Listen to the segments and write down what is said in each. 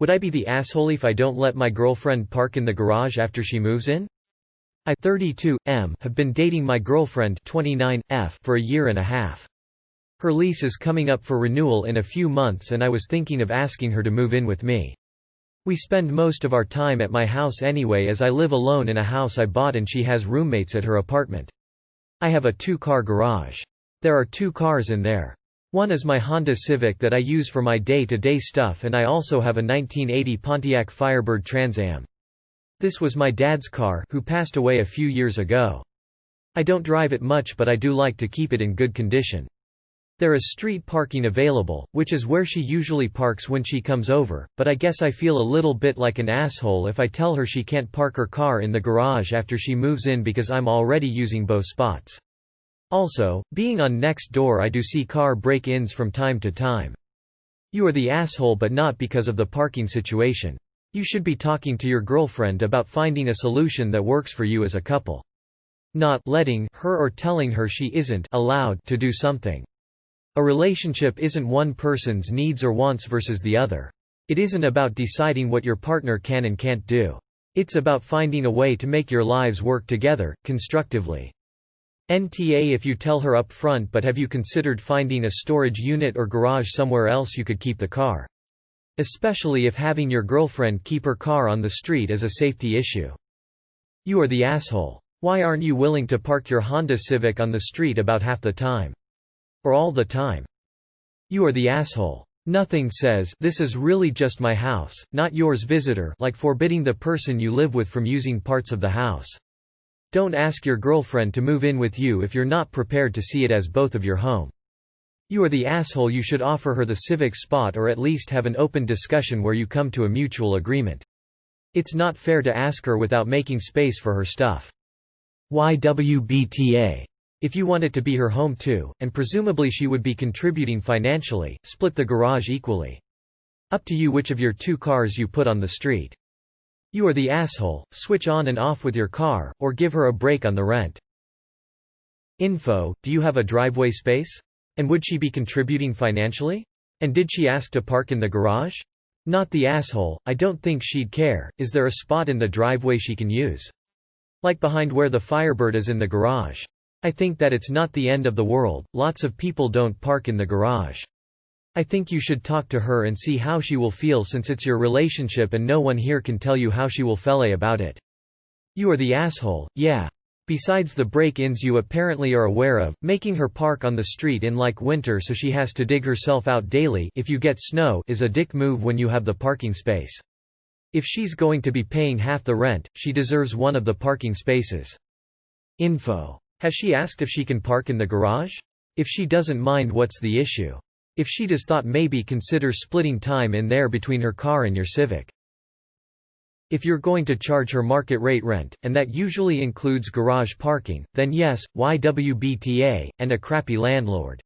Would I be the asshole if I don't let my girlfriend park in the garage after she moves in? I 32 M have been dating my girlfriend 29 F for a year and a half. Her lease is coming up for renewal in a few months and I was thinking of asking her to move in with me. We spend most of our time at my house anyway as I live alone in a house I bought and she has roommates at her apartment. I have a 2-car garage. There are 2 cars in there. One is my Honda Civic that I use for my day-to-day stuff and I also have a 1980 Pontiac Firebird Trans Am. This was my dad's car, who passed away a few years ago. I don't drive it much but I do like to keep it in good condition. There is street parking available, which is where she usually parks when she comes over, but I guess I feel a little bit like an asshole if I tell her she can't park her car in the garage after she moves in because I'm already using both spots. Also, being on Nextdoor I do see car break-ins from time to time. You are the asshole but not because of the parking situation. You should be talking to your girlfriend about finding a solution that works for you as a couple. Not letting her or telling her she isn't allowed to do something. A relationship isn't one person's needs or wants versus the other. It isn't about deciding what your partner can and can't do. It's about finding a way to make your lives work together, constructively. NTA if you tell her up front, but have you considered finding a storage unit or garage somewhere else you could keep the car? Especially if having your girlfriend keep her car on the street is a safety issue. You are the asshole. Why aren't you willing to park your Honda Civic on the street about half the time? Or all the time? You are the asshole. Nothing says, "This is really just my house, not yours, visitor," like forbidding the person you live with from using parts of the house. Don't ask your girlfriend to move in with you if you're not prepared to see it as both of your home. You are the asshole. You should offer her the Civic spot or at least have an open discussion where you come to a mutual agreement. It's not fair to ask her without making space for her stuff. WIBTA. If you want it to be her home too, and presumably she would be contributing financially, split the garage equally. Up to you which of your 2 cars you put on the street. You are the asshole. Switch on and off with your car, or give her a break on the rent. Info: do you have a driveway space? And would she be contributing financially? And did she ask to park in the garage? Not the asshole. I don't think she'd care. Is there a spot in the driveway she can use? Like behind where the Firebird is in the garage. I think that it's not the end of the world. Lots of people don't park in the garage. I think you should talk to her and see how she will feel since it's your relationship and no one here can tell you how she will feel about it. You are the asshole, yeah. Besides the break-ins you apparently are aware of, making her park on the street in like winter so she has to dig herself out daily if you get snow is a dick move when you have the parking space. If she's going to be paying half the rent, she deserves one of the parking spaces. Info: has she asked if she can park in the garage? If she doesn't mind, what's the issue? If she does, thought maybe consider splitting time in there between her car and your Civic. If you're going to charge her market rate rent, and that usually includes garage parking, then yes, WIBTA, and a crappy landlord.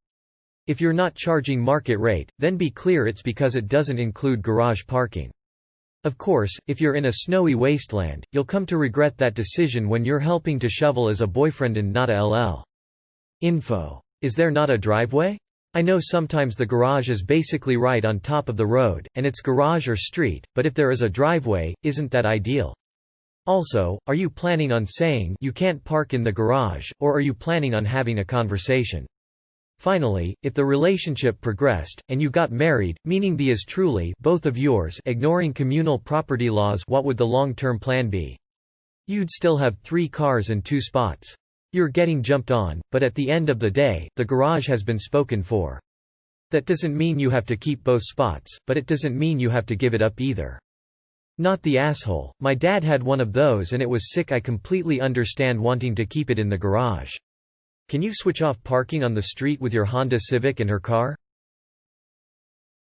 If you're not charging market rate, then be clear it's because it doesn't include garage parking. Of course, if you're in a snowy wasteland, you'll come to regret that decision when you're helping to shovel as a boyfriend and not a LL. Info: is there not a driveway? I know sometimes the garage is basically right on top of the road, and it's garage or street, but if there is a driveway, isn't that ideal? Also, are you planning on saying you can't park in the garage, or are you planning on having a conversation? Finally, if the relationship progressed, and you got married, meaning the is truly both of yours, ignoring communal property laws, what would the long-term plan be? You'd still have 3 cars and 2 spots. You're getting jumped on, but at the end of the day, the garage has been spoken for. That doesn't mean you have to keep both spots, but it doesn't mean you have to give it up either. Not the asshole. My dad had one of those and it was sick. I completely understand wanting to keep it in the garage. Can you switch off parking on the street with your Honda Civic and her car?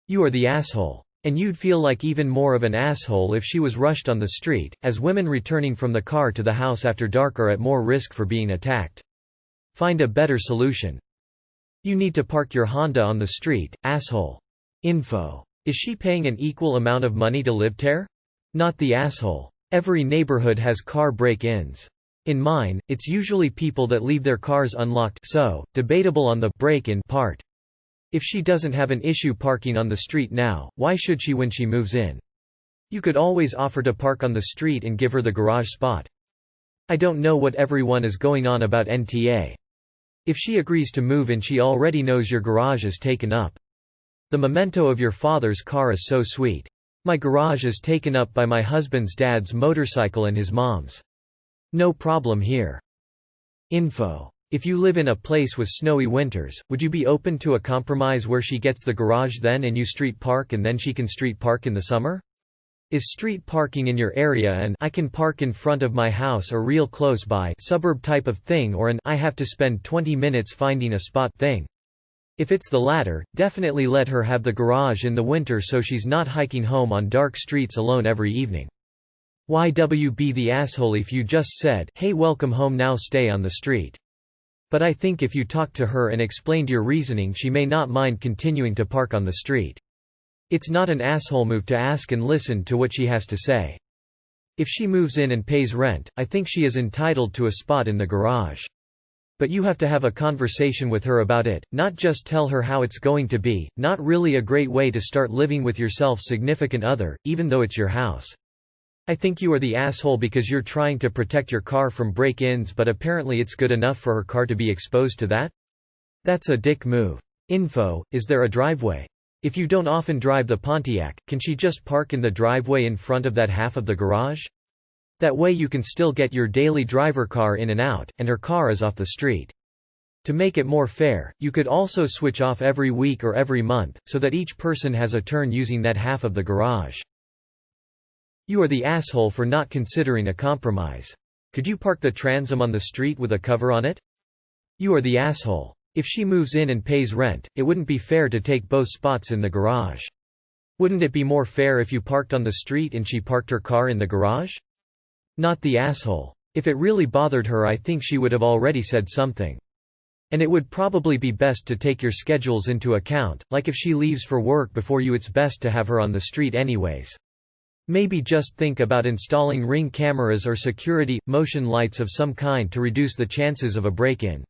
You are the asshole. And you'd feel like even more of an asshole if she was rushed on the street, as women returning from the car to the house after dark are at more risk for being attacked. Find a better solution. You need to park your Honda on the street, asshole. Info: is she paying an equal amount of money to live there? Not the asshole. Every neighborhood has car break-ins. In mine, it's usually people that leave their cars unlocked, so debatable on the break-in part. If she doesn't have an issue parking on the street now, why should she when she moves in? You could always offer to park on the street and give her the garage spot. I don't know what everyone is going on about NTA. If she agrees to move in, she already knows your garage is taken up. The memento of your father's car is so sweet. My garage is taken up by my husband's dad's motorcycle and his mom's. No problem here. Info. If you live in a place with snowy winters, would you be open to a compromise where she gets the garage then and you street park and then she can street park in the summer? Is street parking in your area an "I can park in front of my house or real close by" suburb type of thing, or an "I have to spend 20 minutes finding a spot" thing? If it's the latter, definitely let her have the garage in the winter so she's not hiking home on dark streets alone every evening. YWB the asshole if you just said, "Hey, welcome home, now stay on the street." But I think if you talked to her and explained your reasoning, she may not mind continuing to park on the street. It's not an asshole move to ask and listen to what she has to say. If she moves in and pays rent, I think she is entitled to a spot in the garage. But you have to have a conversation with her about it, not just tell her how it's going to be. Not really a great way to start living with yourself significant other, even though it's your house. I think you are the asshole because you're trying to protect your car from break-ins, but apparently it's good enough for her car to be exposed to that? That's a dick move. Info. Is there a driveway? If you don't often drive the Pontiac, can she just park in the driveway in front of that half of the garage? That way you can still get your daily driver car in and out, and her car is off the street. To make it more fair, you could also switch off every week or every month, so that each person has a turn using that half of the garage. You are the asshole for not considering a compromise. Could you park the transom on the street with a cover on it? You are the asshole. If she moves in and pays rent, it wouldn't be fair to take both spots in the garage. Wouldn't it be more fair if you parked on the street and she parked her car in the garage? Not the asshole. If it really bothered her, I think she would have already said something. And it would probably be best to take your schedules into account, like if she leaves for work before you, it's best to have her on the street anyways. Maybe just think about installing Ring cameras or security, motion lights of some kind to reduce the chances of a break-in.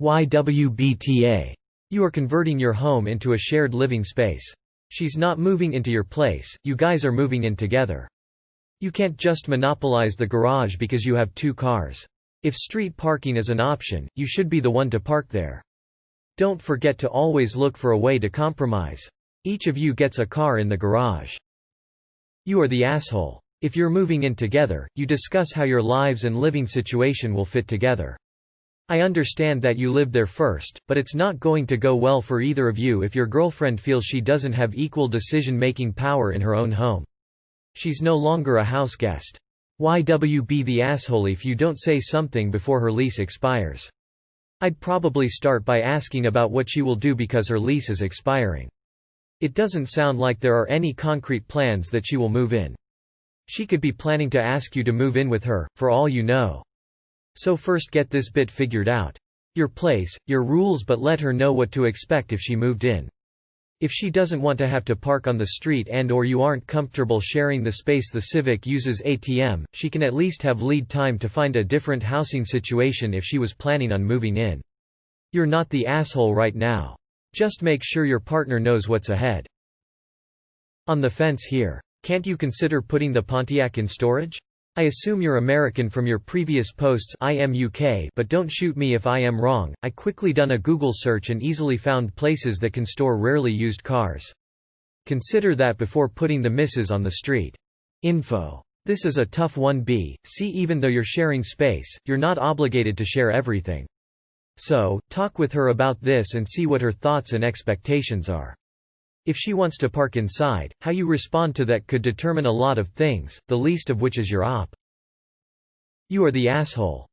YWBTA. You are converting your home into a shared living space. She's not moving into your place, you guys are moving in together. You can't just monopolize the garage because you have two cars. If street parking is an option, you should be the one to park there. Don't forget to always look for a way to compromise. Each of you gets a car in the garage. You are the asshole. If you're moving in together, you discuss how your lives and living situation will fit together. I understand that you lived there first, but it's not going to go well for either of you if your girlfriend feels she doesn't have equal decision-making power in her own home. She's no longer a house guest. YWB the asshole if you don't say something before her lease expires. I'd probably start by asking about what she will do because her lease is expiring. It doesn't sound like there are any concrete plans that she will move in. She could be planning to ask you to move in with her, for all you know. So first get this bit figured out. Your place, your rules, but let her know what to expect if she moved in. If she doesn't want to have to park on the street and/or you aren't comfortable sharing the space the Civic uses ATM, she can at least have lead time to find a different housing situation if she was planning on moving in. You're not the asshole right now. Just make sure your partner knows what's ahead. On the fence here. Can't you consider putting the Pontiac in storage? I assume you're American from your previous posts. I am UK, but don't shoot me if I am wrong. I quickly done a Google search and easily found places that can store rarely used cars. Consider that before putting the missus on the street. Info. This is a tough one. See, even though you're sharing space, you're not obligated to share everything. So, talk with her about this and see what her thoughts and expectations are. If she wants to park inside, how you respond to that could determine a lot of things, the least of which is your op. You are the asshole.